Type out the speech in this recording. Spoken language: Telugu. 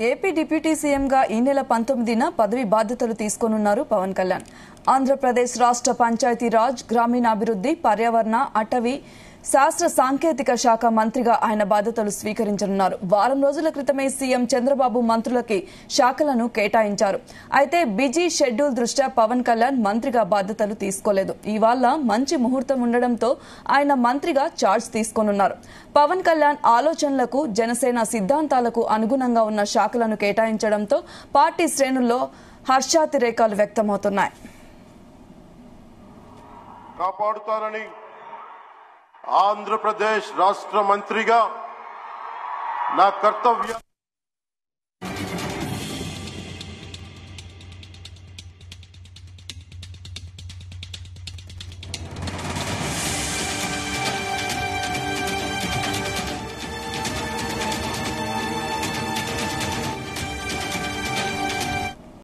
ఏపీ డిప్యూటీ సీఎంగా ఈ నెల 19న పదవి బాధ్యతలు తీసుకోనున్నారు పవన్ కళ్యాణ్. ఆంధ్రప్రదేశ్ రాష్ట్ర పంచాయతీరాజ్, గ్రామీణాభివృద్ధి, పర్యావరణ, అటవీ, శాస్త్ర సాంకేతిక శాఖ మంత్రిగా ఆయన బాధ్యతలు స్వీకరించనున్నారు. వారం రోజుల క్రితమే సీఎం చంద్రబాబు మంత్రులకి శాఖలను కేటాయించారు. అయితే బిజీ షెడ్యూల్ దృష్ట్యా పవన్ కళ్యాణ్ మంత్రిగా బాధ్యతలు తీసుకోలేదు. ఇవాళ మంచి ముహూర్తం ఉండడంతో ఆయన మంత్రిగా ఛార్జ్ తీసుకోనున్నారు. పవన్ కళ్యాణ్ ఆలోచనలకు, జనసేన సిద్ధాంతాలకు అనుగుణంగా ఉన్న శాఖలను కేటాయించడంతో పార్టీ శ్రేణుల్లో హర్షాతిరేకాలు వ్యక్తమవుతున్నాయి. ఆంధ్రప్రదేశ్ రాష్ట్ర మంత్రిగా నా కర్తవ్యం